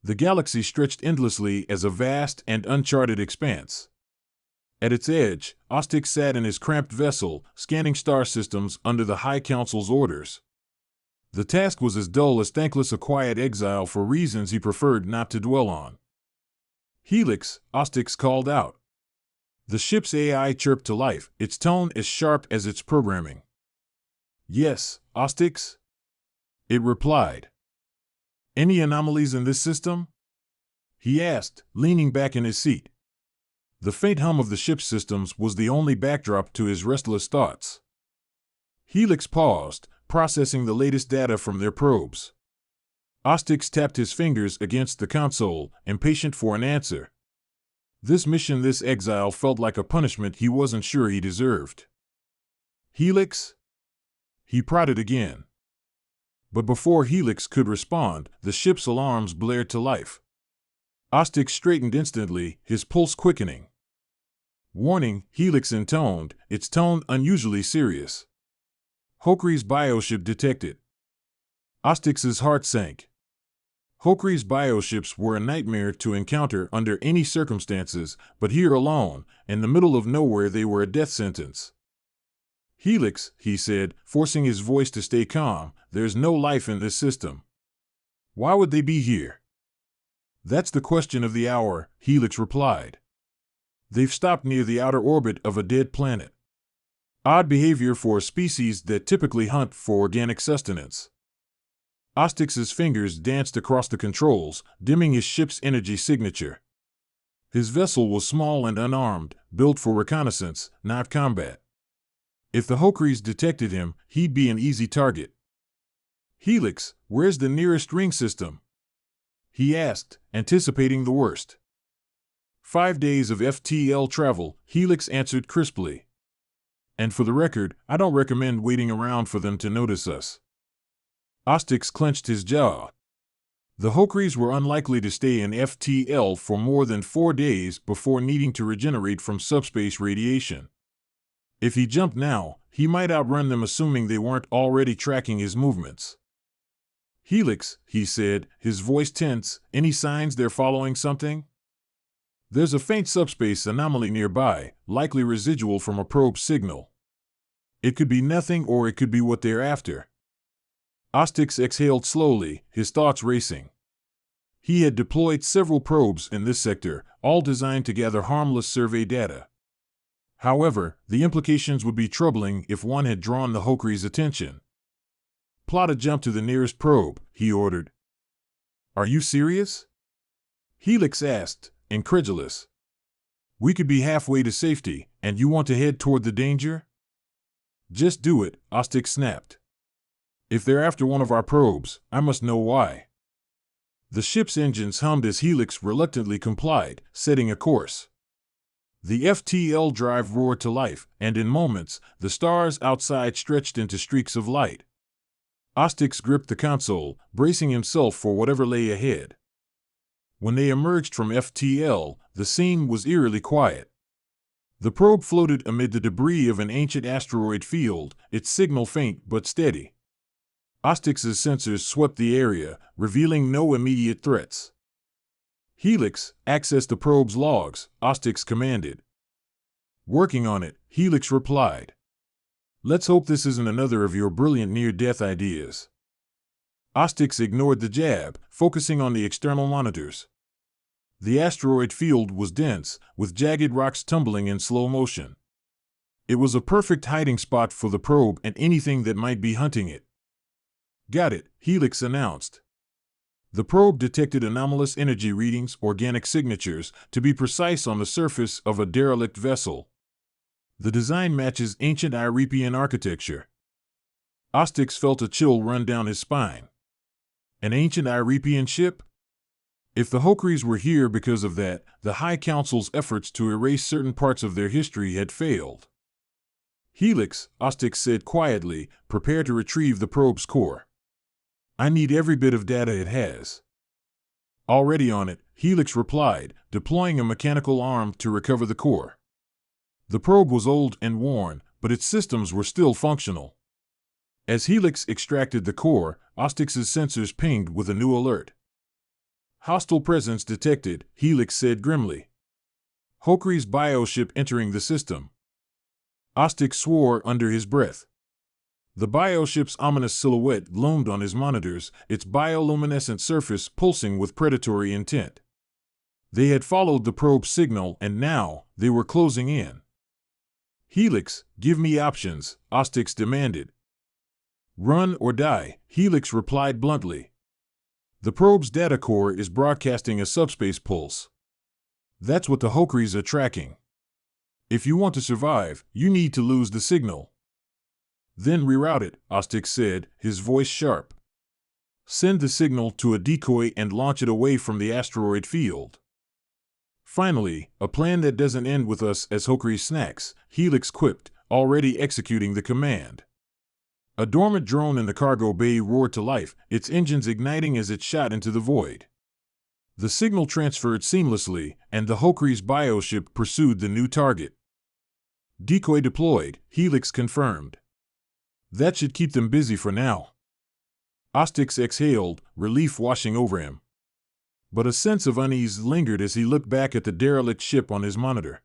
The galaxy stretched endlessly as a vast and uncharted expanse. At its edge, Ostix sat in his cramped vessel, scanning star systems under the High Council's orders. The task was as dull as thankless a quiet exile for reasons he preferred not to dwell on. "Helix," Ostix called out. The ship's AI chirped to life, its tone as sharp as its programming. "Yes, Ostix?" it replied. "Any anomalies in this system?" he asked, leaning back in his seat. The faint hum of the ship's systems was the only backdrop to his restless thoughts. Helix paused, processing the latest data from their probes. Ostix tapped his fingers against the console, impatient for an answer. This mission, this exile, felt like a punishment he wasn't sure he deserved. "Helix?" he prodded again. But before Helix could respond, the ship's alarms blared to life. Ostix straightened instantly, his pulse quickening. "Warning," Helix intoned, its tone unusually serious. "Hokri's bioship detected." Ostix's heart sank. Hokri's bioships were a nightmare to encounter under any circumstances, but here alone, in the middle of nowhere, they were a death sentence. "Helix," he said, forcing his voice to stay calm, "there's no life in this system. Why would they be here?" "That's the question of the hour," Helix replied. "They've stopped near the outer orbit of a dead planet. Odd behavior for a species that typically hunt for organic sustenance." Ostix's fingers danced across the controls, dimming his ship's energy signature. His vessel was small and unarmed, built for reconnaissance, not combat. If the Hokris detected him, he'd be an easy target. "Helix, where's the nearest ring system?" he asked, anticipating the worst. 5 days of FTL travel," Helix answered crisply. "And for the record, I don't recommend waiting around for them to notice us." Ostix clenched his jaw. The Hokris were unlikely to stay in FTL for more than 4 days before needing to regenerate from subspace radiation. If he jumped now, he might outrun them, assuming they weren't already tracking his movements. "Helix," he said, his voice tense, "any signs they're following something?" "There's a faint subspace anomaly nearby, likely residual from a probe signal. It could be nothing, or it could be what they're after." Ostix exhaled slowly, his thoughts racing. He had deployed several probes in this sector, all designed to gather harmless survey data. However, the implications would be troubling if one had drawn the Hokri's attention. "Plot a jump to the nearest probe," he ordered. "Are you serious?" Helix asked, incredulous. "We could be halfway to safety, and you want to head toward the danger?" "Just do it," Ostix snapped. "If they're after one of our probes, I must know why." The ship's engines hummed as Helix reluctantly complied, setting a course. The FTL drive roared to life, and in moments, the stars outside stretched into streaks of light. Ostix gripped the console, bracing himself for whatever lay ahead. When they emerged from FTL, the scene was eerily quiet. The probe floated amid the debris of an ancient asteroid field, its signal faint but steady. Ostix's sensors swept the area, revealing no immediate threats. "Helix, access the probe's logs," Ostix commanded. "Working on it," Helix replied. "Let's hope this isn't another of your brilliant near-death ideas." Ostix ignored the jab, focusing on the external monitors. The asteroid field was dense, with jagged rocks tumbling in slow motion. It was a perfect hiding spot for the probe and anything that might be hunting it. "Got it," Helix announced. The probe detected anomalous energy readings, organic signatures, to be precise, on the surface of a derelict vessel. The design matches ancient Iripian architecture. Ostix felt a chill run down his spine. An ancient Iripian ship? If the Hokris were here because of that, the High Council's efforts to erase certain parts of their history had failed. "Helix," Ostix said quietly, "prepare to retrieve the probe's core. I need every bit of data it has." "Already on it," Helix replied, deploying a mechanical arm to recover the core. The probe was old and worn, but its systems were still functional. As Helix extracted the core, Ostix's sensors pinged with a new alert. Hostile presence detected, Helix said grimly. Hokri's bioship entering the system. Ostic swore under his breath. The bioship's ominous silhouette loomed on his monitors, its bioluminescent surface pulsing with predatory intent. They had followed the probe's signal, and now they were closing in. Helix, give me options, Ostix demanded. Run or die, Helix replied bluntly. The probe's data core is broadcasting a subspace pulse. That's what the Hokris are tracking. If you want to survive, you need to lose the signal. Then reroute it, Ostix said, his voice sharp. Send the signal to a decoy and launch it away from the asteroid field. Finally, a plan that doesn't end with us as Hokri snacks, Helix quipped, already executing the command. A dormant drone in the cargo bay roared to life, its engines igniting as it shot into the void. The signal transferred seamlessly, and the Hokri's bioship pursued the new target. Decoy deployed, Helix confirmed. That should keep them busy for now. Ostix exhaled, relief washing over him. But a sense of unease lingered as he looked back at the derelict ship on his monitor.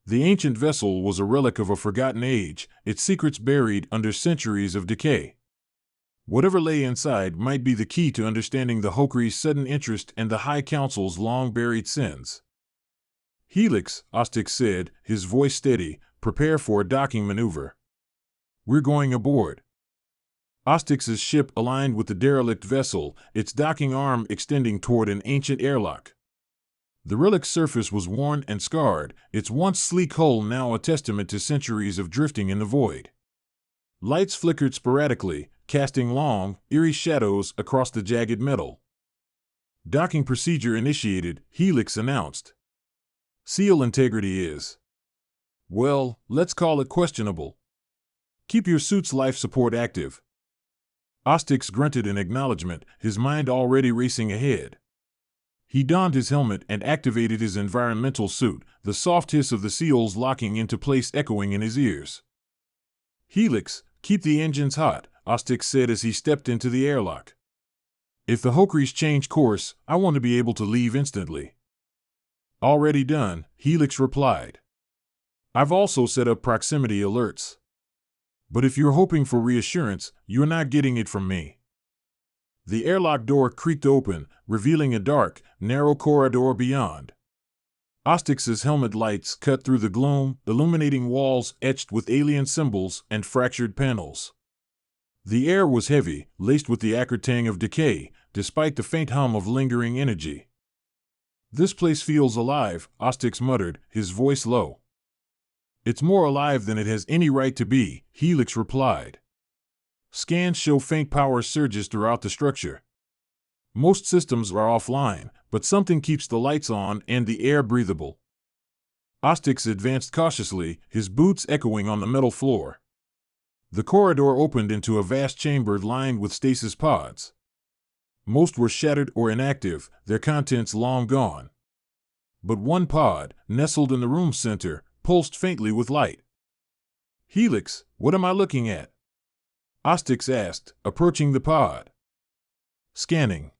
The ancient vessel was a relic of a forgotten age, its secrets buried under centuries of decay. Whatever lay inside might be the key to understanding the Hokri's sudden interest and the High Council's long-buried sins. Helix, Ostix said, his voice steady, prepare for a docking maneuver. We're going aboard. Ostix's ship aligned with the derelict vessel, its docking arm extending toward an ancient airlock. The relic's surface was worn and scarred, its once sleek hull now a testament to centuries of drifting in the void. Lights flickered sporadically, casting long, eerie shadows across the jagged metal. Docking procedure initiated, Helix announced. Seal integrity is, well, let's call it questionable. Keep your suit's life support active. Ostix grunted in acknowledgement, his mind already racing ahead. He donned his helmet and activated his environmental suit, the soft hiss of the seals locking into place echoing in his ears. Helix, keep the engines hot, Ostix said as he stepped into the airlock. If the Hokris change course, I want to be able to leave instantly. Already done, Helix replied. I've also set up proximity alerts. But if you're hoping for reassurance, you're not getting it from me. The airlock door creaked open, revealing a dark, narrow corridor beyond. Ostix's helmet lights cut through the gloom, illuminating walls etched with alien symbols and fractured panels. The air was heavy, laced with the acrid tang of decay, despite the faint hum of lingering energy. This place feels alive, Ostix muttered, his voice low. It's more alive than it has any right to be, Helix replied. Scans show faint power surges throughout the structure. Most systems are offline, but something keeps the lights on and the air breathable. Ostix advanced cautiously, his boots echoing on the metal floor. The corridor opened into a vast chamber lined with stasis pods. Most were shattered or inactive, their contents long gone. But one pod, nestled in the room's center, pulsed faintly with light. Helix, what am I looking at? Ostix asked, approaching the pod. Scanning.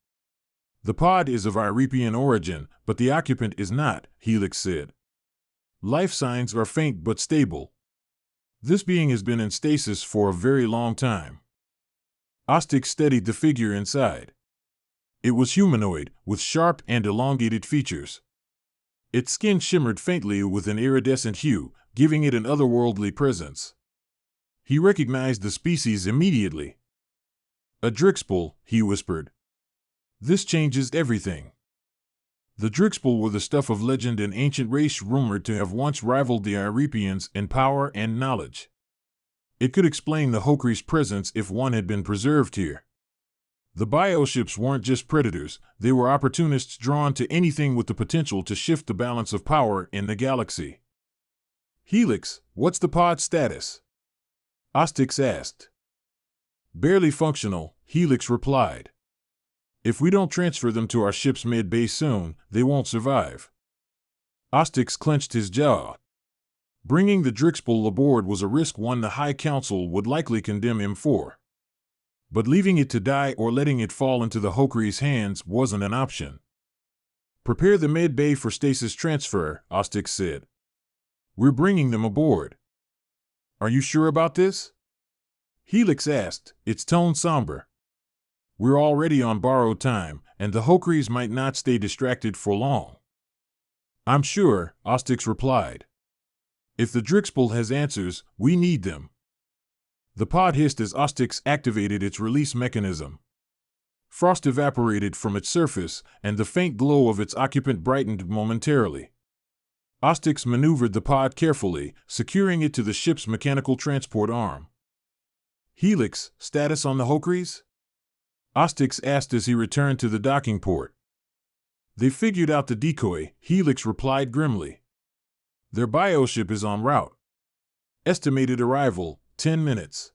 The pod is of Iripian origin, but the occupant is not, Helix said. Life signs are faint but stable. This being has been in stasis for a very long time. Ostix steadied the figure inside. It was humanoid, with sharp and elongated features. Its skin shimmered faintly with an iridescent hue, giving it an otherworldly presence. He recognized the species immediately. A Drixpel, he whispered. This changes everything. The Drixpel were the stuff of legend, an ancient race rumored to have once rivaled the Iripians in power and knowledge. It could explain the Hokri's presence if one had been preserved here. The bioships weren't just predators, they were opportunists drawn to anything with the potential to shift the balance of power in the galaxy. Helix, what's the pod status? Ostix asked. Barely functional, Helix replied. If we don't transfer them to our ship's mid-base soon, they won't survive. Ostix clenched his jaw. Bringing the Drixpel aboard was a risk one the High Council would likely condemn him for. But leaving it to die or letting it fall into the Hokri's hands wasn't an option. Prepare the med bay for stasis transfer, Ostix said. We're bringing them aboard. Are you sure about this? Helix asked, its tone somber. We're already on borrowed time, and the Hokries might not stay distracted for long. I'm sure, Ostix replied. If the Drixpel has answers, we need them. The pod hissed as Ostix activated its release mechanism. Frost evaporated from its surface, and the faint glow of its occupant brightened momentarily. Ostix maneuvered the pod carefully, securing it to the ship's mechanical transport arm. Helix, status on the Hokries? Ostix asked as he returned to the docking port. They figured out the decoy, Helix replied grimly. Their bioship is en route. Estimated arrival, 10 minutes.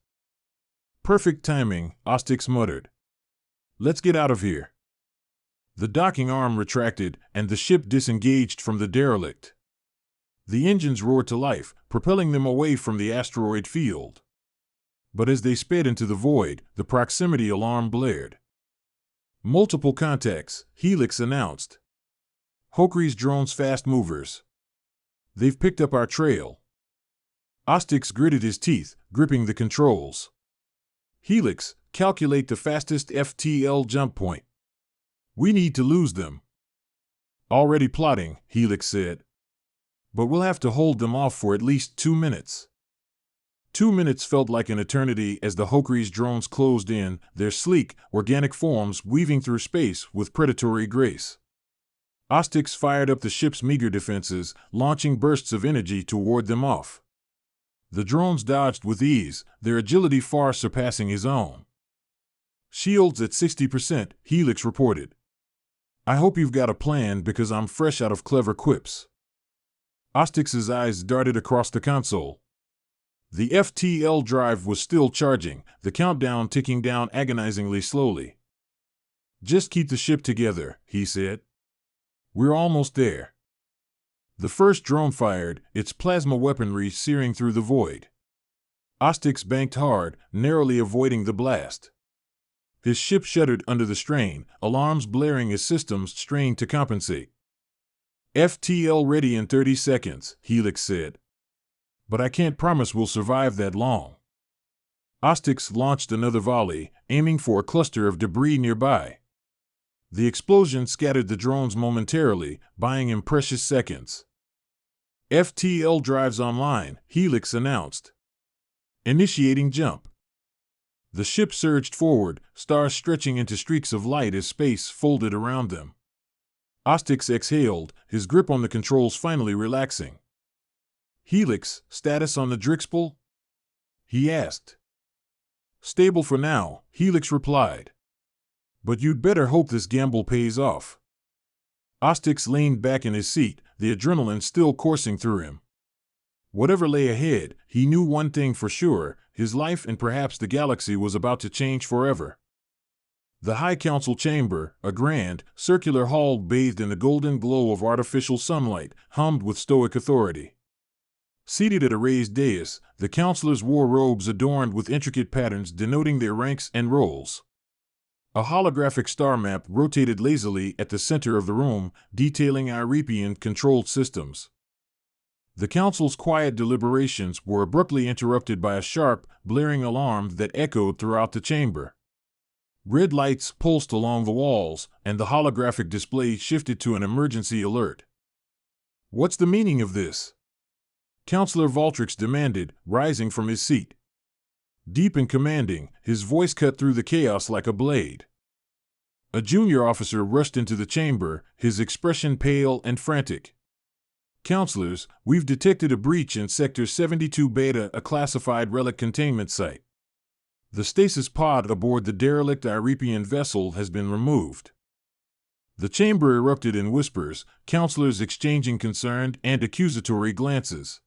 Perfect timing, Ostix muttered. Let's get out of here. The docking arm retracted, and the ship disengaged from the derelict. The engines roared to life, propelling them away from the asteroid field. But as they sped into the void, the proximity alarm blared. Multiple contacts, Helix announced. Hokries drones fast movers. They've picked up our trail. Ostix gritted his teeth, gripping the controls. Helix, calculate the fastest FTL jump point. We need to lose them. Already plotting, Helix said. But we'll have to hold them off for at least 2 minutes. 2 minutes felt like an eternity as the Hokries drones closed in, their sleek, organic forms weaving through space with predatory grace. Ostix fired up the ship's meager defenses, launching bursts of energy to ward them off. The drones dodged with ease, their agility far surpassing his own. Shields at 60%, Helix reported. I hope you've got a plan because I'm fresh out of clever quips. Ostix's eyes darted across the console. The FTL drive was still charging, the countdown ticking down agonizingly slowly. Just keep the ship together, he said. We're almost there. The first drone fired, its plasma weaponry searing through the void. Ostix banked hard, narrowly avoiding the blast. His ship shuddered under the strain, alarms blaring as systems strained to compensate. FTL ready in 30 seconds, Helix said. But I can't promise we'll survive that long. Ostix launched another volley, aiming for a cluster of debris nearby. The explosion scattered the drones momentarily, buying him precious seconds. FTL drives online, Helix announced. Initiating jump. The ship surged forward, stars stretching into streaks of light as space folded around them. Ostix exhaled, his grip on the controls finally relaxing. Helix, status on the Drixpel? He asked. Stable for now, Helix replied. But you'd better hope this gamble pays off. Ostix leaned back in his seat, the adrenaline still coursing through him. Whatever lay ahead, he knew one thing for sure, his life and perhaps the galaxy was about to change forever. The High Council chamber, a grand, circular hall bathed in the golden glow of artificial sunlight, hummed with stoic authority. Seated at a raised dais, the councilors wore robes adorned with intricate patterns denoting their ranks and roles. A holographic star map rotated lazily at the center of the room, detailing Iripian-controlled systems. The council's quiet deliberations were abruptly interrupted by a sharp, blaring alarm that echoed throughout the chamber. Red lights pulsed along the walls, and the holographic display shifted to an emergency alert. What's the meaning of this? Councilor Valtrix demanded, rising from his seat. Deep and commanding, his voice cut through the chaos like a blade. A junior officer rushed into the chamber, his expression pale and frantic. Counselors, we've detected a breach in Sector 72 Beta, a classified relic containment site. The stasis pod aboard the derelict Iripian vessel has been removed. The chamber erupted in whispers, counselors exchanging concerned and accusatory glances.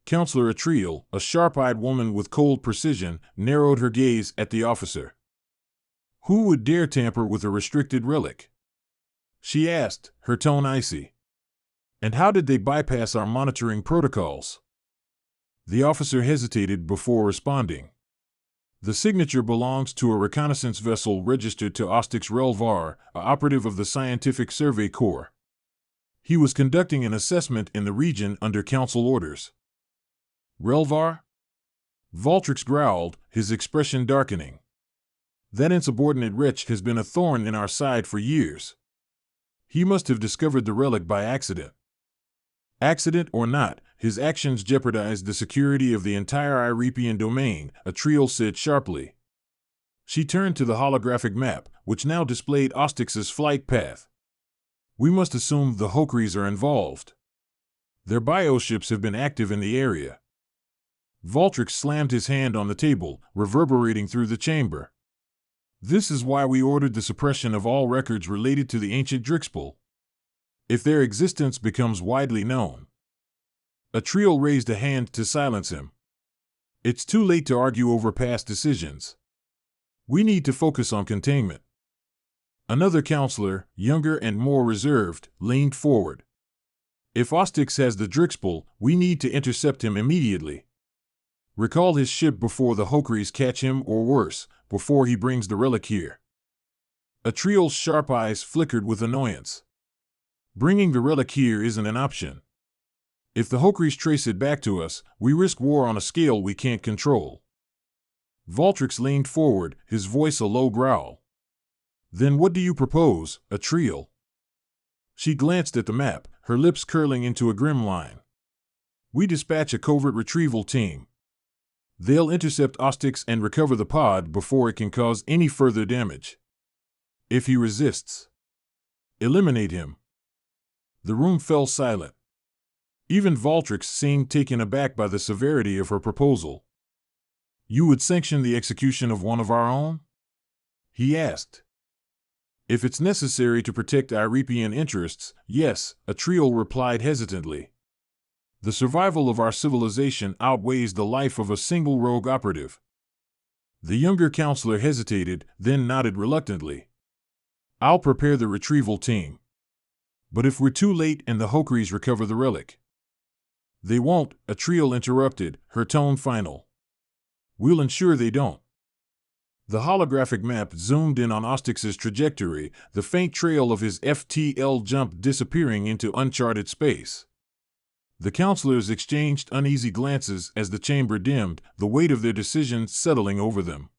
Counselor Atriel, a sharp-eyed woman with cold precision, narrowed her gaze at the officer. Who would dare tamper with a restricted relic? She asked, her tone icy. And how did they bypass our monitoring protocols? The officer hesitated before responding. The signature belongs to a reconnaissance vessel registered to Ostix Relvar, an operative of the Scientific Survey Corps. He was conducting an assessment in the region under council orders. Relvar? Valtrix growled, his expression darkening. That insubordinate wretch has been a thorn in our side for years. He must have discovered the relic by accident. Accident or not, his actions jeopardized the security of the entire Iripian domain, Atriel said sharply. She turned to the holographic map, which now displayed Ostix's flight path. We must assume the Hokris are involved. Their bioships have been active in the area. Valtrix slammed his hand on the table, reverberating through the chamber. This is why we ordered the suppression of all records related to the ancient Drixpel. If their existence becomes widely known. Atriel raised a hand to silence him. It's too late to argue over past decisions. We need to focus on containment. Another counselor, younger and more reserved, leaned forward. If Ostix has the Drixpel, we need to intercept him immediately. Recall his ship before the Hokris catch him, or worse, before he brings the relic here. Atriel's sharp eyes flickered with annoyance. Bringing the relic here isn't an option. If the Hokris trace it back to us, we risk war on a scale we can't control. Valtrix leaned forward, his voice a low growl. Then what do you propose, Atriel? She glanced at the map, her lips curling into a grim line. We dispatch a covert retrieval team. They'll intercept Ostix and recover the pod before it can cause any further damage. If he resists, eliminate him. The room fell silent. Even Valtrix seemed taken aback by the severity of her proposal. You would sanction the execution of one of our own? He asked. If it's necessary to protect Iripian interests, yes, Atriel replied hesitantly. The survival of our civilization outweighs the life of a single rogue operative. The younger counselor hesitated, then nodded reluctantly. I'll prepare the retrieval team. But if we're too late and the Hokris recover the relic? They won't, Atriel interrupted, her tone final. We'll ensure they don't. The holographic map zoomed in on Ostix's trajectory, the faint trail of his FTL jump disappearing into uncharted space. The counselors exchanged uneasy glances as the chamber dimmed, the weight of their decision settling over them.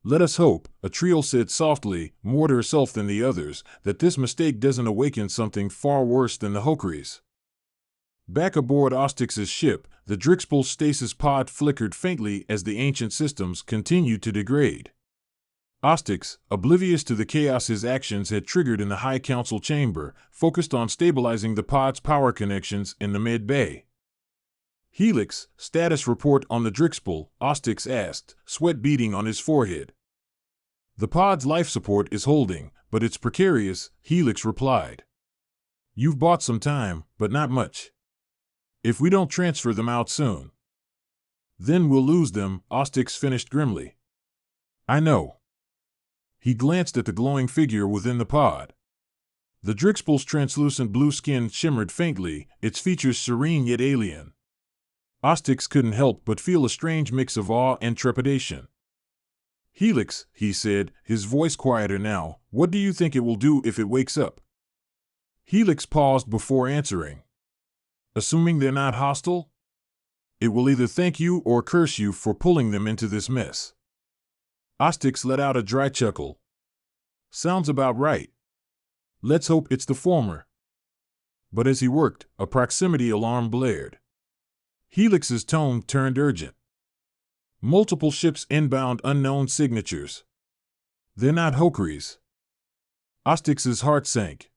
Let us hope, Atriel said softly, more to herself than the others, that this mistake doesn't awaken something far worse than the Hokris. Back aboard Ostix's ship, the Drixpel stasis pod flickered faintly as the ancient systems continued to degrade. Ostix, oblivious to the chaos his actions had triggered in the High Council chamber, focused on stabilizing the pod's power connections in the mid-bay. Helix, status report on the Drixpel, Ostix asked, sweat beading on his forehead. The pod's life support is holding, but it's precarious, Helix replied. You've bought some time, but not much. If we don't transfer them out soon, then we'll lose them, Ostix finished grimly. I know. He glanced at the glowing figure within the pod. The Drixpel's translucent blue skin shimmered faintly, its features serene yet alien. Ostix couldn't help but feel a strange mix of awe and trepidation. Helix, he said, his voice quieter now, what do you think it will do if it wakes up? Helix paused before answering. Assuming they're not hostile? It will either thank you or curse you for pulling them into this mess. Ostix let out a dry chuckle. Sounds about right. Let's hope it's the former. But as he worked, a proximity alarm blared. Helix's tone turned urgent. Multiple ships inbound, unknown signatures. They're not Hokris. Ostix's heart sank.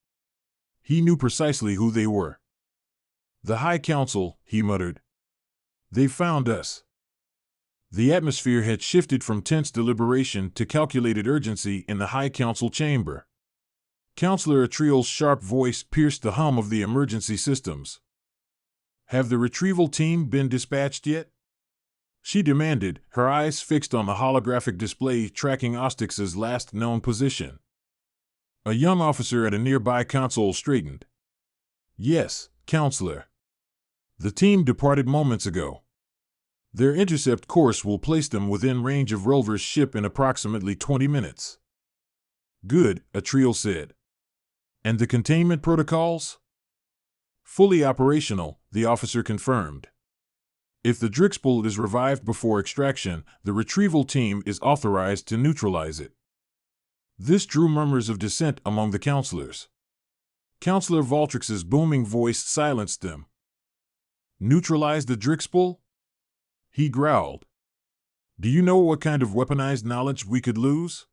He knew precisely who they were. The High Council, he muttered. They found us. The atmosphere had shifted from tense deliberation to calculated urgency in the High Council chamber. Counselor Atriel's sharp voice pierced the hum of the emergency systems. Have the retrieval team been dispatched yet? She demanded, her eyes fixed on the holographic display tracking Ostix's last known position. A young officer at a nearby console straightened. Yes, Counselor. The team departed moments ago. Their intercept course will place them within range of Relvar's ship in approximately 20 minutes. Good, Atriel said. And the containment protocols? Fully operational, the officer confirmed. If the Drixbull is revived before extraction, the retrieval team is authorized to neutralize it. This drew murmurs of dissent among the counselors. Counselor Valtrix's booming voice silenced them. Neutralize the Drixbull? He growled. Do you know what kind of weaponized knowledge we could lose?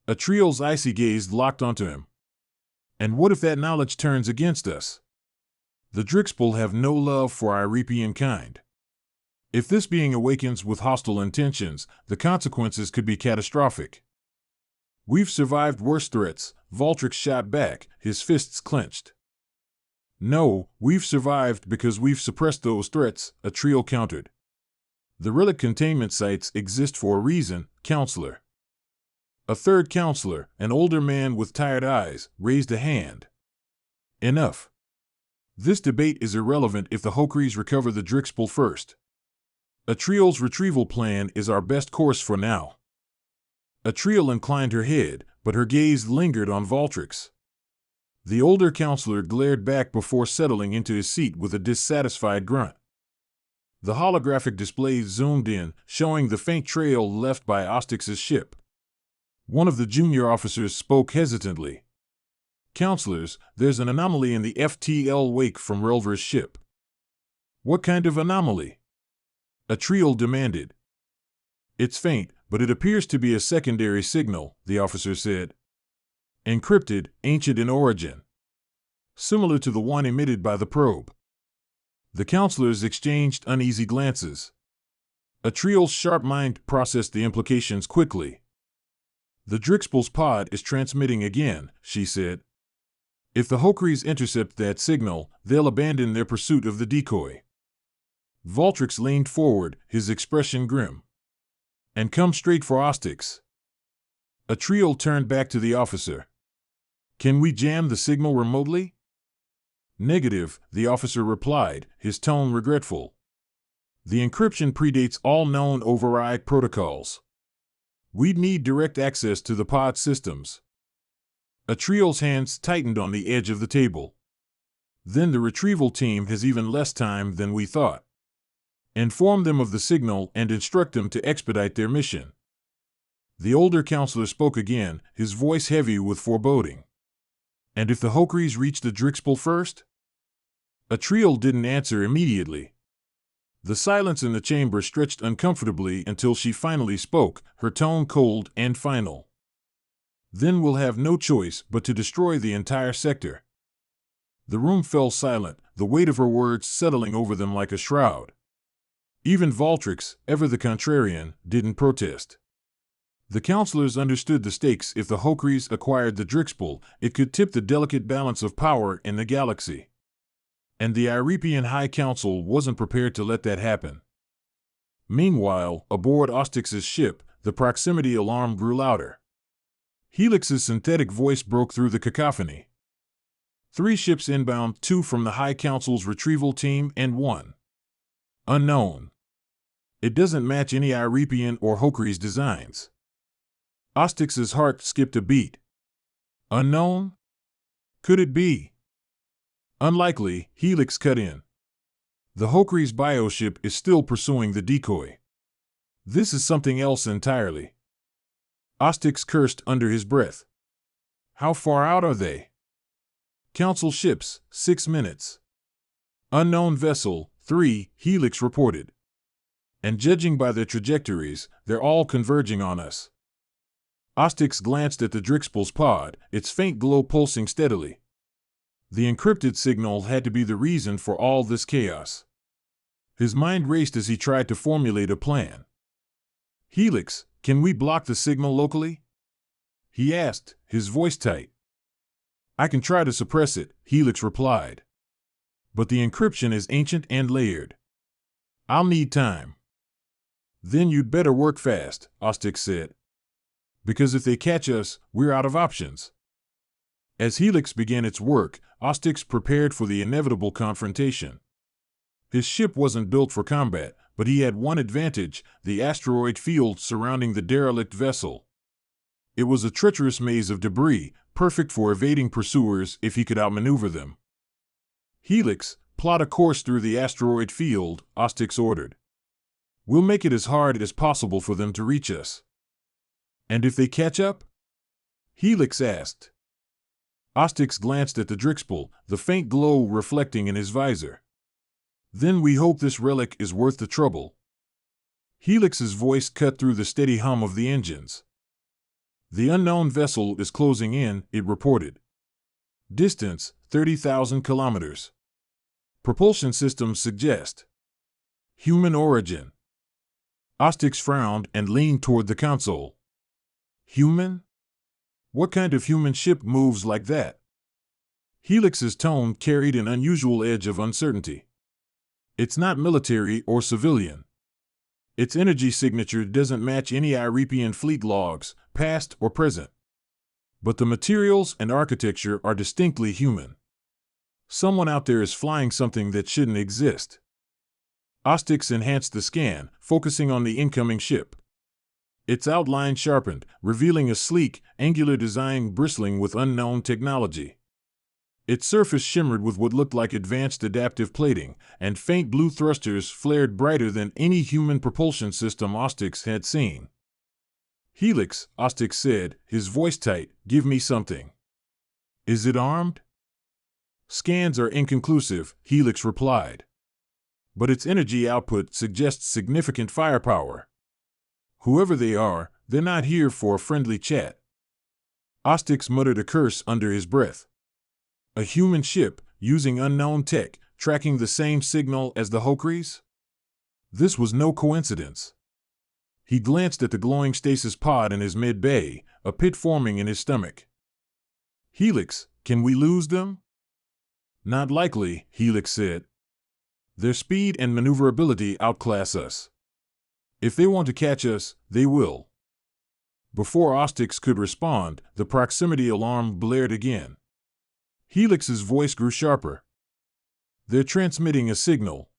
Atriel's icy gaze locked onto him. And what if that knowledge turns against us? The Drixbull have no love for our Reapian kind. If this being awakens with hostile intentions, the consequences could be catastrophic. We've survived worse threats, Valtrix shot back, his fists clenched. No, we've survived because we've suppressed those threats, Atriel countered. The relic containment sites exist for a reason, Counselor. A third counselor, an older man with tired eyes, raised a hand. Enough. This debate is irrelevant if the Hokries recover the Drixbull first. Atriel's retrieval plan is our best course for now. Atriel inclined her head, but her gaze lingered on Valtrix. The older counselor glared back before settling into his seat with a dissatisfied grunt. The holographic display zoomed in, showing the faint trail left by Ostix's ship. One of the junior officers spoke hesitantly. Counselors, there's an anomaly in the FTL wake from Relver's ship. What kind of anomaly? Atriel demanded. It's faint, but it appears to be a secondary signal, the officer said. Encrypted, ancient in origin. Similar to the one emitted by the probe. The counselors exchanged uneasy glances. Atriel's sharp mind processed the implications quickly. The Drixbull's pod is transmitting again, she said. If the Hokries intercept that signal, they'll abandon their pursuit of the decoy. Valtrix leaned forward, his expression grim. And come straight for Ostix. Atriel turned back to the officer. Can we jam the signal remotely? Negative, the officer replied, his tone regretful. The encryption predates all known override protocols. We'd need direct access to the pod systems. Atriel's hands tightened on the edge of the table. Then the retrieval team has even less time than we thought. Inform them of the signal and instruct them to expedite their mission. The older counselor spoke again, his voice heavy with foreboding. And if the Hokries reach the Drixbull first? Atriel didn't answer immediately. The silence in the chamber stretched uncomfortably until she finally spoke, her tone cold and final. Then we'll have no choice but to destroy the entire sector. The room fell silent, the weight of her words settling over them like a shroud. Even Valtrix, ever the contrarian, didn't protest. The counselors understood the stakes. If the Hokries acquired the Drixbull, it could tip the delicate balance of power in the galaxy. And the Iripian High Council wasn't prepared to let that happen. Meanwhile, aboard Ostix's ship, the proximity alarm grew louder. Helix's synthetic voice broke through the cacophony. 3 ships inbound, 2 from the High Council's retrieval team and 1 unknown. It doesn't match any Iripian or Hokries designs. Ostix's heart skipped a beat. Unknown? Could it be? Unlikely, Helix cut in. The Hokries bioship is still pursuing the decoy. This is something else entirely. Ostix cursed under his breath. How far out are they? Council ships, 6 minutes. Unknown vessel, 3, Helix reported. And judging by their trajectories, they're all converging on us. Ostix glanced at the Drixbull's pod, its faint glow pulsing steadily. The encrypted signal had to be the reason for all this chaos. His mind raced as he tried to formulate a plan. Helix, can we block the signal locally? He asked, his voice tight. I can try to suppress it, Helix replied. But the encryption is ancient and layered. I'll need time. Then you'd better work fast, Ostix said. Because if they catch us, we're out of options. As Helix began its work, Ostix prepared for the inevitable confrontation. His ship wasn't built for combat, but he had one advantage, the asteroid field surrounding the derelict vessel. It was a treacherous maze of debris, perfect for evading pursuers if he could outmaneuver them. Helix, plot a course through the asteroid field, Ostix ordered. We'll make it as hard as possible for them to reach us. And if they catch up? Helix asked. Ostix glanced at the Drixpel, the faint glow reflecting in his visor. Then we hope this relic is worth the trouble. Helix's voice cut through the steady hum of the engines. The unknown vessel is closing in, it reported. Distance, 30,000 kilometers. Propulsion systems suggest human origin. Ostix frowned and leaned toward the console. Human? What kind of human ship moves like that? Helix's tone carried an unusual edge of uncertainty. It's not military or civilian. Its energy signature doesn't match any Iripian fleet logs, past or present. But the materials and architecture are distinctly human. Someone out there is flying something that shouldn't exist. Ostix enhanced the scan, focusing on the incoming ship. Its outline sharpened, revealing a sleek, angular design bristling with unknown technology. Its surface shimmered with what looked like advanced adaptive plating, and faint blue thrusters flared brighter than any human propulsion system Ostix had seen. Helix, Ostix said, his voice tight, give me something. Is it armed? Scans are inconclusive, Helix replied. But its energy output suggests significant firepower. Whoever they are, they're not here for a friendly chat. Ostix muttered a curse under his breath. A human ship, using unknown tech, tracking the same signal as the Hokries? This was no coincidence. He glanced at the glowing stasis pod in his mid-bay, a pit forming in his stomach. Helix, can we lose them? Not likely, Helix said. Their speed and maneuverability outclass us. If they want to catch us, they will. Before Ostix could respond, the proximity alarm blared again. Helix's voice grew sharper. They're transmitting a signal.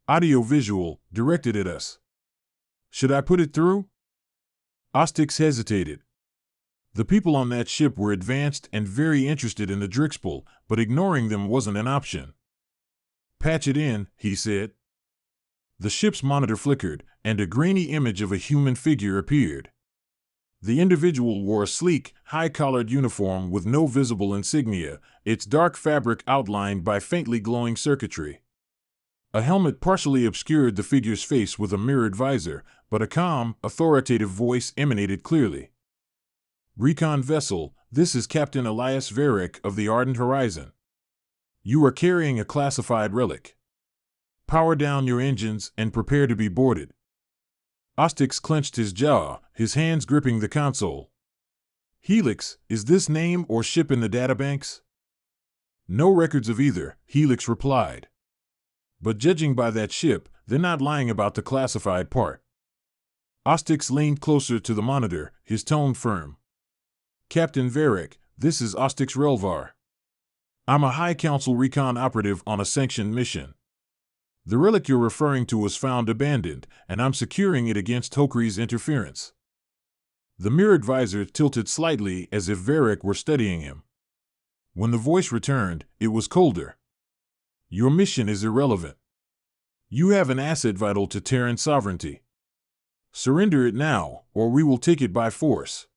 Audio-visual, directed at us. Should I put it through? Ostix hesitated. The people on that ship were advanced and very interested in the Drixpel, but ignoring them wasn't an option. Patch it in, he said. The ship's monitor flickered, and a grainy image of a human figure appeared. The individual wore a sleek, high-collared uniform with no visible insignia, its dark fabric outlined by faintly glowing circuitry. A helmet partially obscured the figure's face with a mirrored visor, but a calm, authoritative voice emanated clearly. Recon vessel, this is Captain Elias Varric of the Ardent Horizon. You are carrying a classified relic. Power down your engines and prepare to be boarded. Ostix clenched his jaw, his hands gripping the console. Helix, is this name or ship in the databanks? No records of either, Helix replied. But judging by that ship, they're not lying about the classified part. Ostix leaned closer to the monitor, his tone firm. Captain Varric, this is Ostix Relvar. I'm a High Council recon operative on a sanctioned mission. The relic you're referring to was found abandoned, and I'm securing it against Hokri's interference. The mirrored visor tilted slightly as if Varric were studying him. When the voice returned, it was colder. Your mission is irrelevant. You have an asset vital to Terran sovereignty. Surrender it now, or we will take it by force.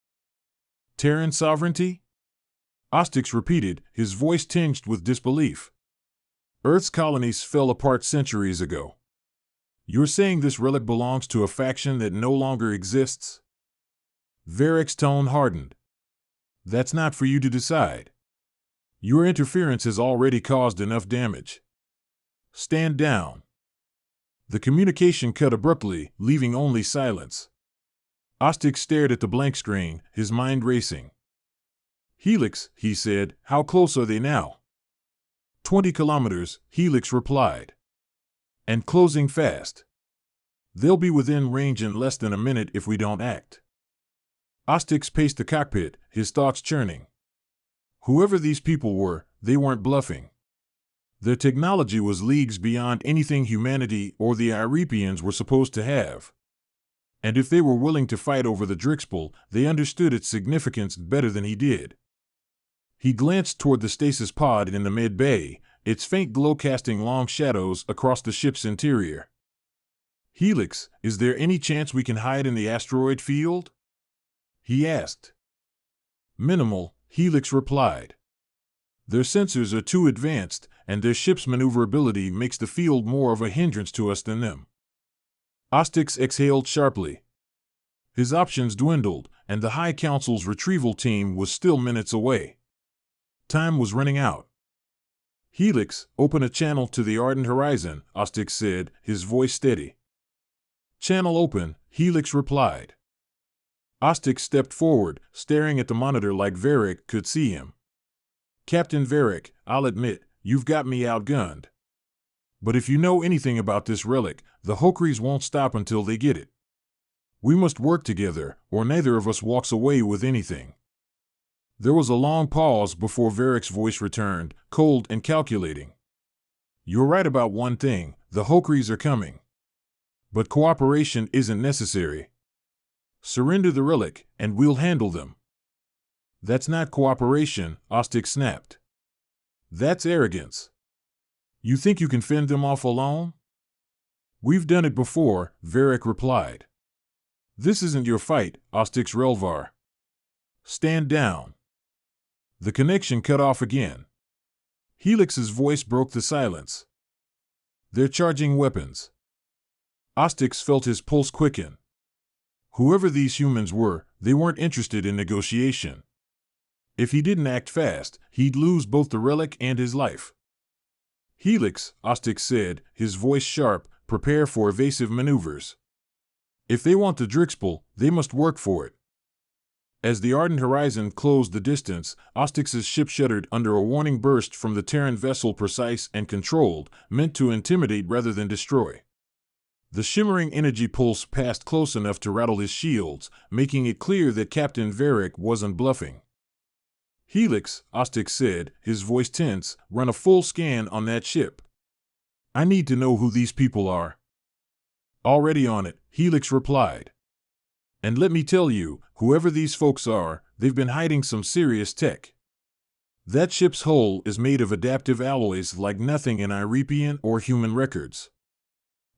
Terran sovereignty? Ostix repeated, his voice tinged with disbelief. Earth's colonies fell apart centuries ago. You're saying this relic belongs to a faction that no longer exists? Varric's tone hardened. That's not for you to decide. Your interference has already caused enough damage. Stand down. The communication cut abruptly, leaving only silence. Ostix stared at the blank screen, his mind racing. Helix, he said, how close are they now? 20 kilometers, Helix replied. And closing fast. They'll be within range in less than a minute if we don't act. Ostix paced the cockpit, his thoughts churning. Whoever these people were, they weren't bluffing. Their technology was leagues beyond anything humanity or the Iripians were supposed to have. And if they were willing to fight over the Drixpel, they understood its significance better than he did. He glanced toward the stasis pod in the mid-bay, its faint glow casting long shadows across the ship's interior. "Helix, is there any chance we can hide in the asteroid field?" he asked. "Minimal," Helix replied. "Their sensors are too advanced, and their ship's maneuverability makes the field more of a hindrance to us than them." Ostix exhaled sharply. His options dwindled, and the High Council's retrieval team was still minutes away. Time was running out. "Helix, open a channel to the ardent horizon," Ostix said, his voice steady. "Channel open," Helix replied. Ostix stepped forward, staring at the monitor like Varric could see him. "Captain Varric, I'll admit, you've got me outgunned. But if you know anything about this relic, the Hokris won't stop until they get it. We must work together, or neither of us walks away with anything." There was a long pause before Varric's voice returned, cold and calculating. "You're right about one thing, the Hokris are coming. But cooperation isn't necessary. Surrender the relic, and we'll handle them." "That's not cooperation," Ostix snapped. "That's arrogance. You think you can fend them off alone?" "We've done it before," Varric replied. "This isn't your fight, Ostix Relvar. Stand down." The connection cut off again. Helix's voice broke the silence. "They're charging weapons." Ostix felt his pulse quicken. Whoever these humans were, they weren't interested in negotiation. If he didn't act fast, he'd lose both the relic and his life. "Helix," Ostix said, his voice sharp, "prepare for evasive maneuvers. If they want the Drixpel, they must work for it." As the ardent horizon closed the distance, Ostix's ship shuddered under a warning burst from the Terran vessel, precise and controlled, meant to intimidate rather than destroy. The shimmering energy pulse passed close enough to rattle his shields, making it clear that Captain Varric wasn't bluffing. "Helix," Ostix said, his voice tense, "run a full scan on that ship. I need to know who these people are." "Already on it," Helix replied. "And let me tell you, whoever these folks are, they've been hiding some serious tech. That ship's hull is made of adaptive alloys like nothing in Iripian or human records.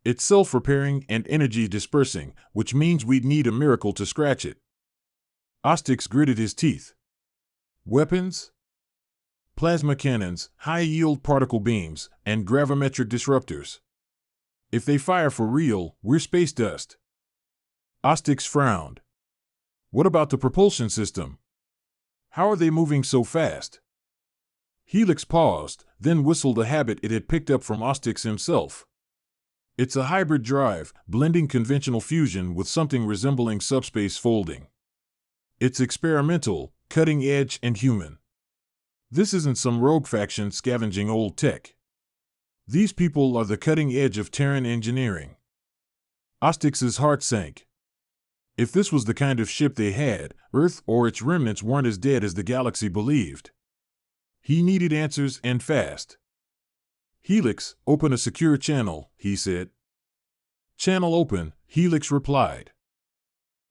It's self-repairing and energy-dispersing, which means we'd need a miracle to scratch it." Ostix gritted his teeth. "Weapons? Plasma cannons, high-yield particle beams, and gravimetric disruptors. If they fire for real, we're space dust." Ostix frowned. "What about the propulsion system? How are they moving so fast?" Helix paused, then whistled a habit it had picked up from Ostix himself. "It's a hybrid drive, blending conventional fusion with something resembling subspace folding. It's experimental, cutting-edge, and human. This isn't some rogue faction scavenging old tech. These people are the cutting edge of Terran engineering." Ostix's heart sank. If this was the kind of ship they had, Earth or its remnants weren't as dead as the galaxy believed. He needed answers, and fast. "Helix, open a secure channel," he said. "Channel open," Helix replied.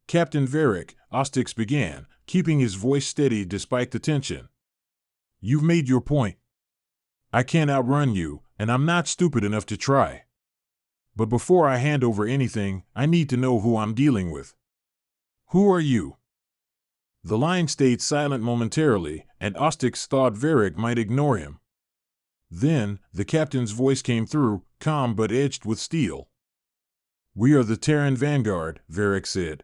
"Captain Varric," Ostix began, keeping his voice steady despite the tension. "You've made your point. I can't outrun you, and I'm not stupid enough to try. But before I hand over anything, I need to know who I'm dealing with. Who are you?" The line stayed silent momentarily, and Ostix thought Varric might ignore him. Then, the captain's voice came through, calm but edged with steel. "We are the Terran Vanguard," Varric said.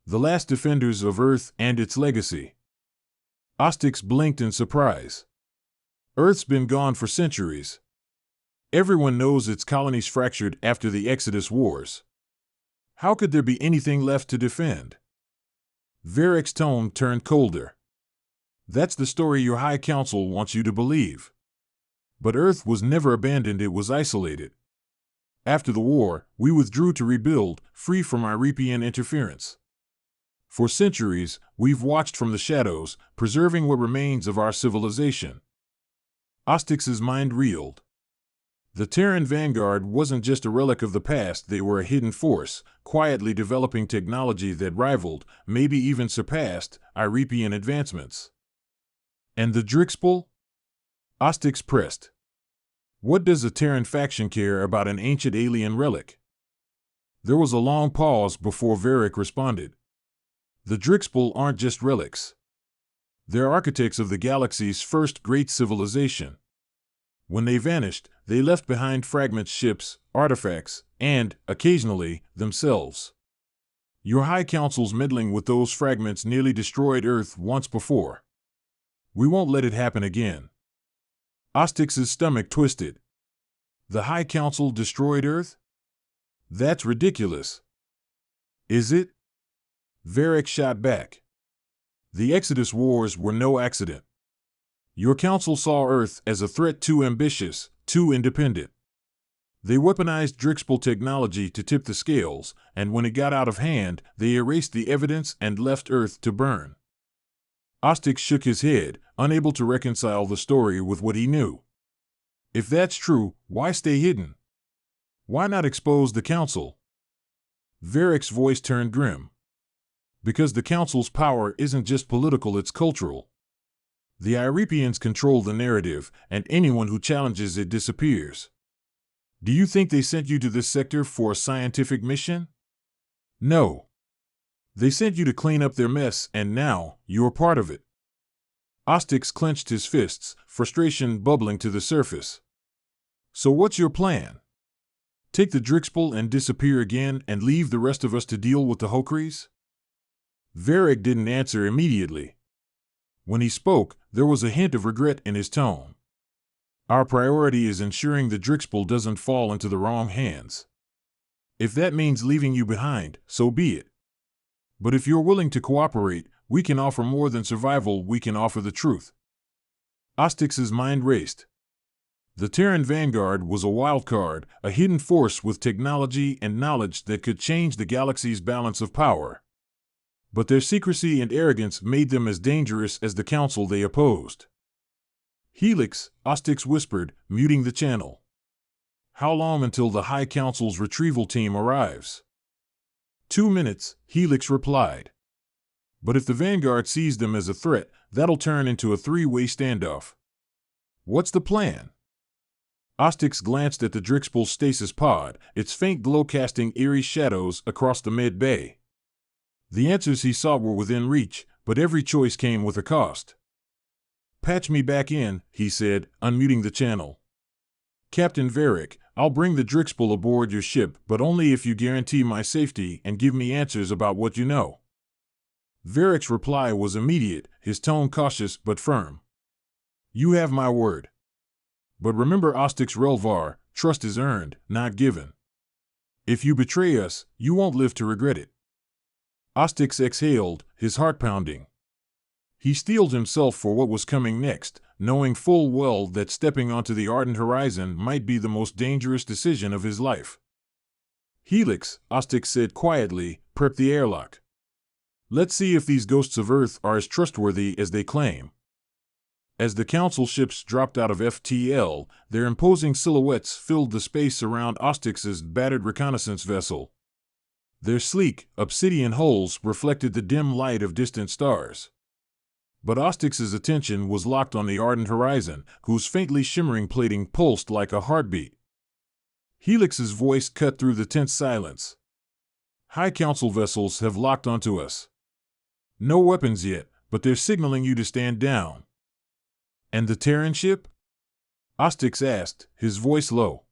"The last defenders of Earth and its legacy." Ostix blinked in surprise. Earth's been gone for centuries. Everyone knows its colonies fractured after the Exodus Wars. How could there be anything left to defend? Varric's tone turned colder. "That's the story your High Council wants you to believe. But Earth was never abandoned, it was isolated. After the war, we withdrew to rebuild, free from Iripian interference. For centuries, we've watched from the shadows, preserving what remains of our civilization." Ostix's mind reeled. The Terran Vanguard wasn't just a relic of the past, they were a hidden force, quietly developing technology that rivaled, maybe even surpassed, Iripian advancements. "And the Drixpel?" Ostix pressed. What does a Terran faction care about an ancient alien relic? There was a long pause before Varric responded. The Drixpel aren't just relics. They're architects of the galaxy's first great civilization. When they vanished, they left behind fragments, ships, artifacts, and, occasionally, themselves. Your High Council's meddling with those fragments nearly destroyed Earth once before. We won't let it happen again. Ostix's stomach twisted. The High Council destroyed Earth? That's ridiculous. Is it? Varric shot back. The Exodus Wars were no accident. Your council saw Earth as a threat too ambitious, too independent. They weaponized Drixpel technology to tip the scales, and when it got out of hand, they erased the evidence and left Earth to burn. Ostix shook his head, unable to reconcile the story with what he knew. If that's true, why stay hidden? Why not expose the council? Varric's voice turned grim. Because the council's power isn't just political, it's cultural. The Iripians control the narrative, and anyone who challenges it disappears. Do you think they sent you to this sector for a scientific mission? No. They sent you to clean up their mess, and now you're part of it. Ostix clenched his fists, frustration bubbling to the surface. So what's your plan? Take the Drixpel and disappear again and leave the rest of us to deal with the Hokries? Varric didn't answer immediately. When he spoke, there was a hint of regret in his tone. Our priority is ensuring the Drixpel doesn't fall into the wrong hands. If that means leaving you behind, so be it. But if you're willing to cooperate, we can offer more than survival, we can offer the truth. Ostix's mind raced. The Terran Vanguard was a wild card, a hidden force with technology and knowledge that could change the galaxy's balance of power. But their secrecy and arrogance made them as dangerous as the council they opposed. Helix, Ostix whispered, muting the channel. How long until the High Council's retrieval team arrives? 2 minutes, Helix replied. But if the Vanguard sees them as a threat, that'll turn into a three-way standoff. What's the plan? Ostix glanced at the Drixpel stasis pod, its faint glow casting eerie shadows across the mid-bay. The answers he sought were within reach, but every choice came with a cost. Patch me back in, he said, unmuting the channel. Captain Varric, I'll bring the Drixpel aboard your ship, but only if you guarantee my safety and give me answers about what you know. Varric's reply was immediate, his tone cautious but firm. You have my word. But remember Ostix Relvar, trust is earned, not given. If you betray us, you won't live to regret it. Ostix exhaled, his heart pounding. He steeled himself for what was coming next, knowing full well that stepping onto the ardent horizon might be the most dangerous decision of his life. Helix, Ostix said quietly, prep the airlock. Let's see if these ghosts of Earth are as trustworthy as they claim. As the Council ships dropped out of FTL, their imposing silhouettes filled the space around Ostix's battered reconnaissance vessel. Their sleek, obsidian hulls reflected the dim light of distant stars. But Ostix's attention was locked on the ardent horizon, whose faintly shimmering plating pulsed like a heartbeat. Helix's voice cut through the tense silence. High Council vessels have locked onto us. No weapons yet, but they're signaling you to stand down. And the Terran ship? Ostix asked, his voice low.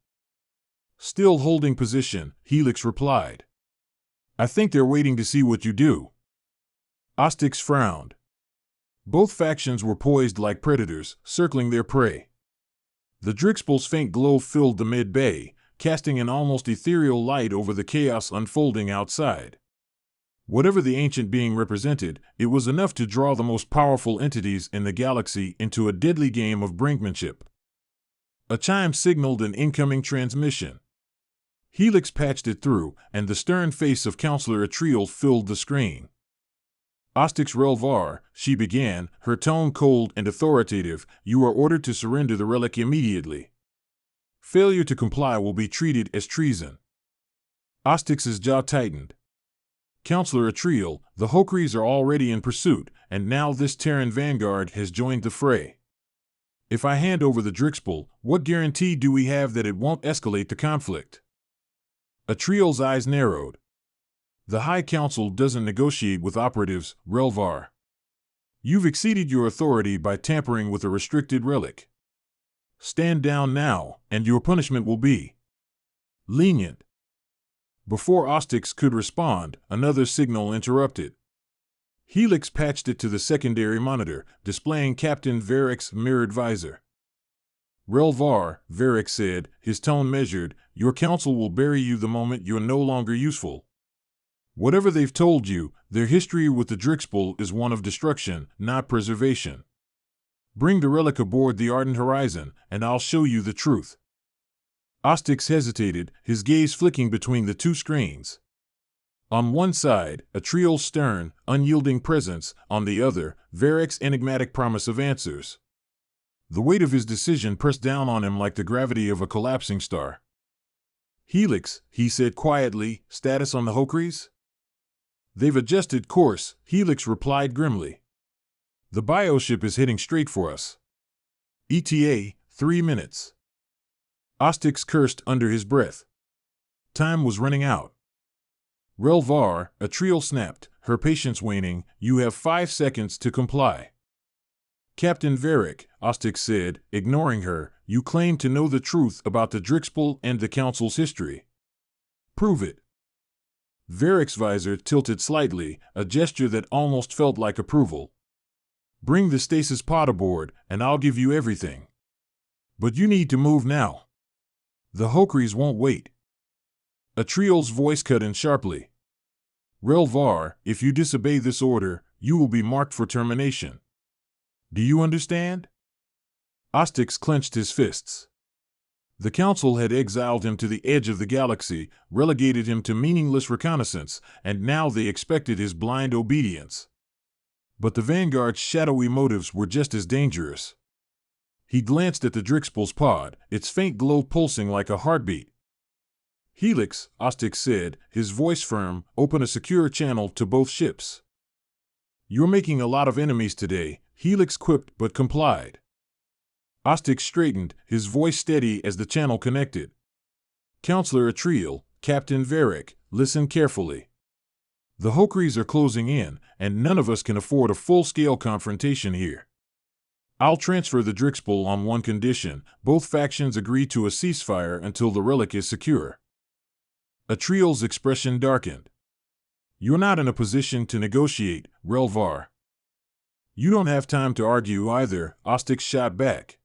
Still holding position, Helix replied. I think they're waiting to see what you do. Ostix frowned. Both factions were poised like predators, circling their prey. The Drixpel's faint glow filled the mid-bay, casting an almost ethereal light over the chaos unfolding outside. Whatever the ancient being represented, it was enough to draw the most powerful entities in the galaxy into a deadly game of brinkmanship. A chime signaled an incoming transmission. Helix patched it through, and the stern face of Counselor Atriel filled the screen. Ostix Relvar, she began, her tone cold and authoritative, you are ordered to surrender the relic immediately. Failure to comply will be treated as treason. Ostix's jaw tightened. Counselor Atriel, the Hokries are already in pursuit, and now this Terran vanguard has joined the fray. If I hand over the Drixbull, what guarantee do we have that it won't escalate the conflict? Atriel's eyes narrowed. The High Council doesn't negotiate with operatives, Relvar. You've exceeded your authority by tampering with a restricted relic. Stand down now, and your punishment will be lenient. Before Ostix could respond, another signal interrupted. Helix patched it to the secondary monitor, displaying Captain Varric's mirrored visor. Relvar, Varric said, his tone measured, your council will bury you the moment you're no longer useful. Whatever they've told you, their history with the Drixbull is one of destruction, not preservation. Bring the relic aboard the Ardent Horizon, and I'll show you the truth. Ostix hesitated, his gaze flicking between the two screens. On one side, Atriel's stern, unyielding presence, on the other, Varric's enigmatic promise of answers. The weight of his decision pressed down on him like the gravity of a collapsing star. Helix, he said quietly, status on the Hokries? They've adjusted course, Helix replied grimly. The bioship is heading straight for us. ETA, 3 minutes. Ostix cursed under his breath. Time was running out. Relvar, Atriel snapped, her patience waning, you have 5 seconds to comply. Captain Varric, Ostix said, ignoring her, you claim to know the truth about the Drixbull and the Council's history. Prove it. Varric's visor tilted slightly, a gesture that almost felt like approval. Bring the stasis pod aboard, and I'll give you everything. But you need to move now. The Hokries won't wait. Atriel's voice cut in sharply. Relvar, if you disobey this order, you will be marked for termination. Do you understand? Ostix clenched his fists. The Council had exiled him to the edge of the galaxy, relegated him to meaningless reconnaissance, and now they expected his blind obedience. But the Vanguard's shadowy motives were just as dangerous. He glanced at the Drixbull's pod, its faint glow pulsing like a heartbeat. Helix, Ostix said, his voice firm, open a secure channel to both ships. You're making a lot of enemies today, Helix quipped but complied. Ostix straightened, his voice steady as the channel connected. Counselor Atriel, Captain Varric, listen carefully. The Hokries are closing in, and none of us can afford a full-scale confrontation here. I'll transfer the Drixbull on one condition, both factions agree to a ceasefire until the relic is secure. Atriel's expression darkened. You're not in a position to negotiate, Relvar. You don't have time to argue either, Ostix shot back.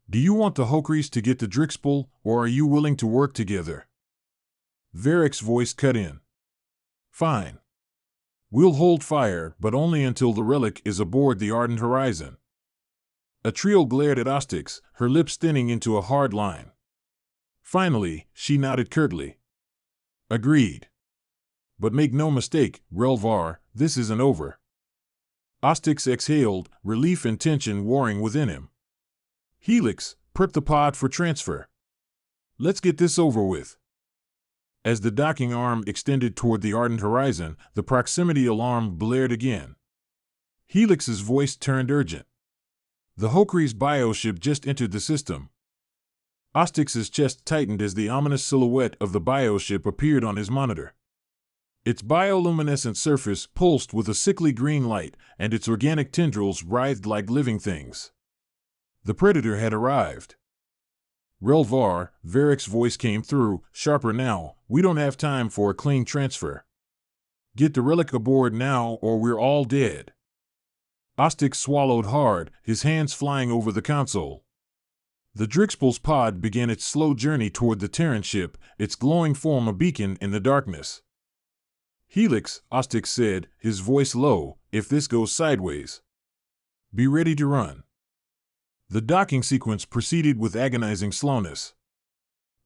Do you want the Hokries to get the Drixbull, or are you willing to work together? Varric's voice cut in. Fine. We'll hold fire, but only until the relic is aboard the Ardent Horizon. Atriel glared at Ostix, her lips thinning into a hard line. Finally, she nodded curtly. Agreed. But make no mistake, Relvar, this isn't over. Ostix exhaled, relief and tension warring within him. Helix, prep the pod for transfer. Let's get this over with. As the docking arm extended toward the Ardent Horizon, the proximity alarm blared again. Helix's voice turned urgent. The Hokries bioship just entered the system. Ostix's chest tightened as the ominous silhouette of the bioship appeared on his monitor. Its bioluminescent surface pulsed with a sickly green light, and its organic tendrils writhed like living things. The predator had arrived. Relvar, Varric's voice came through, sharper now, we don't have time for a clean transfer. Get the relic aboard now or we're all dead. Ostix swallowed hard, his hands flying over the console. The Drixbull's pod began its slow journey toward the Terran ship, its glowing form a beacon in the darkness. Helix, Ostix said, his voice low, if this goes sideways, be ready to run. The docking sequence proceeded with agonizing slowness.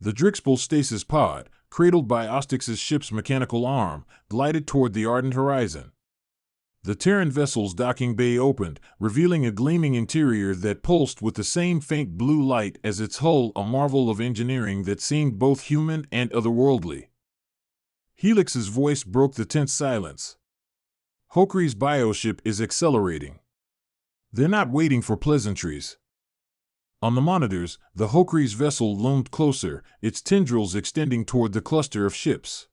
The Drixbull stasis pod, cradled by Ostix's ship's mechanical arm, glided toward the Ardent Horizon. The Terran vessel's docking bay opened, revealing a gleaming interior that pulsed with the same faint blue light as its hull, a marvel of engineering that seemed both human and otherworldly. Helix's voice broke the tense silence. Hokri's bioship is accelerating. They're not waiting for pleasantries. On the monitors, the Hokri's vessel loomed closer, its tendrils extending toward the cluster of ships.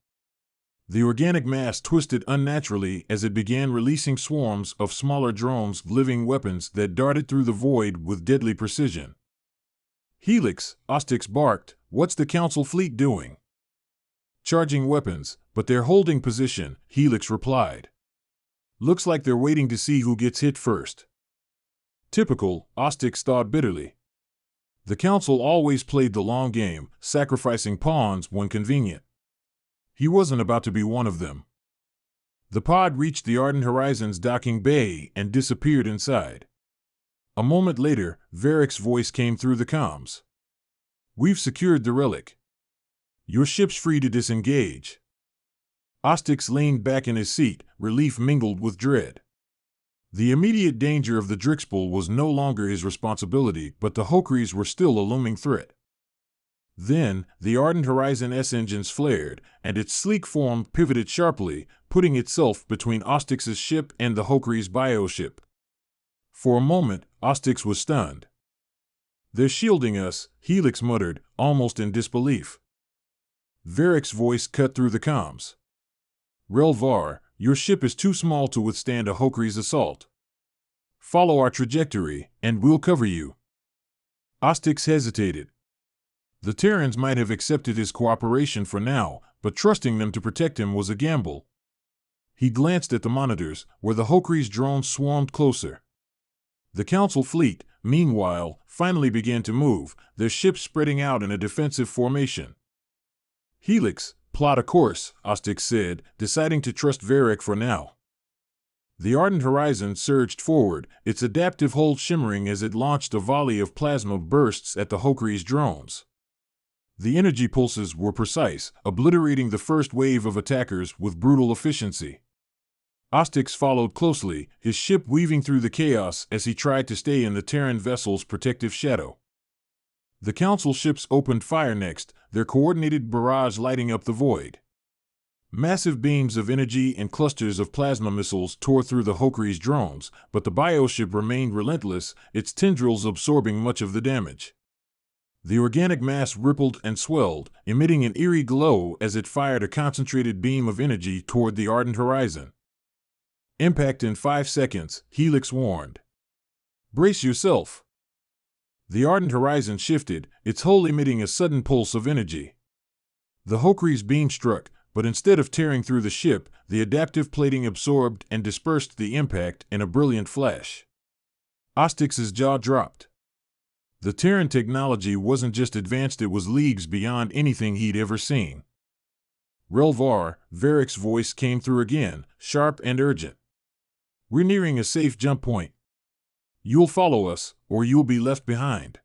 The organic mass twisted unnaturally as it began releasing swarms of smaller drones, living weapons that darted through the void with deadly precision. "Helix," Ostix barked, "what's the Council fleet doing?" "Charging weapons, but they're holding position," Helix replied. "Looks like they're waiting to see who gets hit first." Typical, Ostix thought bitterly. The Council always played the long game, sacrificing pawns when convenient. He wasn't about to be one of them. The pod reached the Ardent Horizon's docking bay and disappeared inside. A moment later, Varric's voice came through the comms. "We've secured the relic. Your ship's free to disengage." Ostix leaned back in his seat, relief mingled with dread. The immediate danger of the Drixbull was no longer his responsibility, but the Hokris were still a looming threat. Then, the Ardent Horizon S engines flared, and its sleek form pivoted sharply, putting itself between Ostix's ship and the Hokri's bioship. For a moment, Ostix was stunned. "They're shielding us," Helix muttered, almost in disbelief. Varric's voice cut through the comms. "Relvar, your ship is too small to withstand a Hokri's assault. Follow our trajectory, and we'll cover you." Ostix hesitated. The Terrans might have accepted his cooperation for now, but trusting them to protect him was a gamble. He glanced at the monitors, where the Hokri's drones swarmed closer. The Council fleet, meanwhile, finally began to move, their ships spreading out in a defensive formation. "Helix, plot a course," Ostix said, deciding to trust Varric for now. The Ardent Horizon surged forward, its adaptive hull shimmering as it launched a volley of plasma bursts at the Hokri's drones. The energy pulses were precise, obliterating the first wave of attackers with brutal efficiency. Ostix followed closely, his ship weaving through the chaos as he tried to stay in the Terran vessel's protective shadow. The Council ships opened fire next, their coordinated barrage lighting up the void. Massive beams of energy and clusters of plasma missiles tore through the Hokri's drones, but the bioship remained relentless, its tendrils absorbing much of the damage. The organic mass rippled and swelled, emitting an eerie glow as it fired a concentrated beam of energy toward the Ardent Horizon. "Impact in 5 seconds, Helix warned. "Brace yourself." The Ardent Horizon shifted, its hull emitting a sudden pulse of energy. The Hokri's beam struck, but instead of tearing through the ship, the adaptive plating absorbed and dispersed the impact in a brilliant flash. Ostix's jaw dropped. The Terran technology wasn't just advanced, it was leagues beyond anything he'd ever seen. "Relvar," Varric's voice came through again, sharp and urgent. "We're nearing a safe jump point. You'll follow us, or you'll be left behind."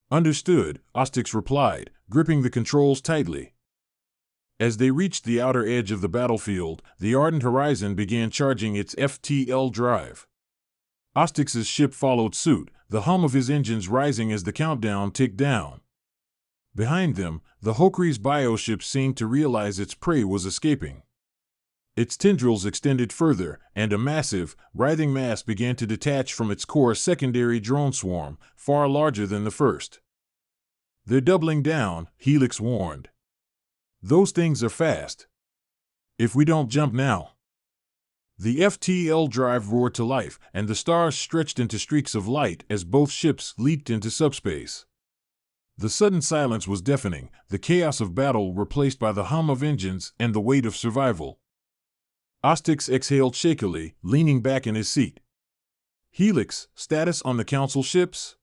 "Understood," Ostix replied, gripping the controls tightly. As they reached the outer edge of the battlefield, the Ardent Horizon began charging its FTL drive. Ostix's ship followed suit, the hum of his engines rising as the countdown ticked down. Behind them, the Hokri's bioship seemed to realize its prey was escaping. Its tendrils extended further, and a massive, writhing mass began to detach from its core secondary drone swarm, far larger than the first. "They're doubling down," Helix warned. "Those things are fast. If we don't jump now." The FTL drive roared to life, and the stars stretched into streaks of light as both ships leaped into subspace. The sudden silence was deafening, the chaos of battle replaced by the hum of engines and the weight of survival. Ostix exhaled shakily, leaning back in his seat. "Helix, status on the Council ships?"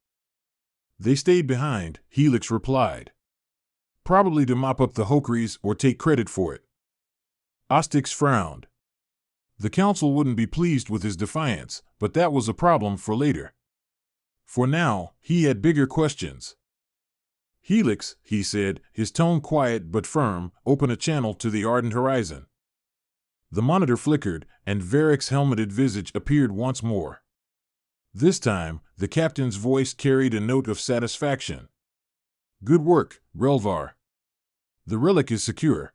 "They stayed behind," Helix replied. "Probably to mop up the Hokris or take credit for it." Ostix frowned. The Council wouldn't be pleased with his defiance, but that was a problem for later. For now, he had bigger questions. "Helix," he said, his tone quiet but firm, "open a channel to the Ardent Horizon." The monitor flickered, and Varric's helmeted visage appeared once more. This time, the captain's voice carried a note of satisfaction. "Good work, Relvar. The relic is secure."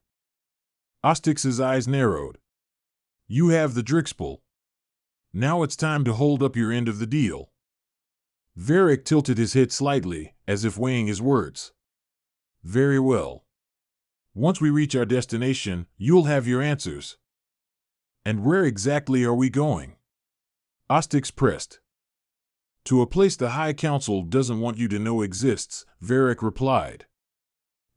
Ostix's eyes narrowed. "You have the Drixbull. Now it's time to hold up your end of the deal." Varric tilted his head slightly, as if weighing his words. Very well. Once we reach our destination, you'll have your answers. And where exactly are we going? Ostix pressed. To a place the High Council doesn't want you to know exists, Varric replied.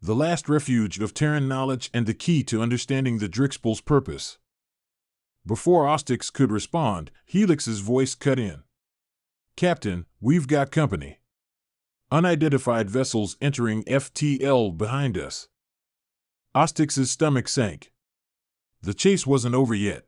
The last refuge of Terran knowledge and the key to understanding the Drixpul's purpose. Before Ostix could respond, Helix's voice cut in. Captain, we've got company. Unidentified vessels entering FTL behind us. Ostix's stomach sank. The chase wasn't over yet.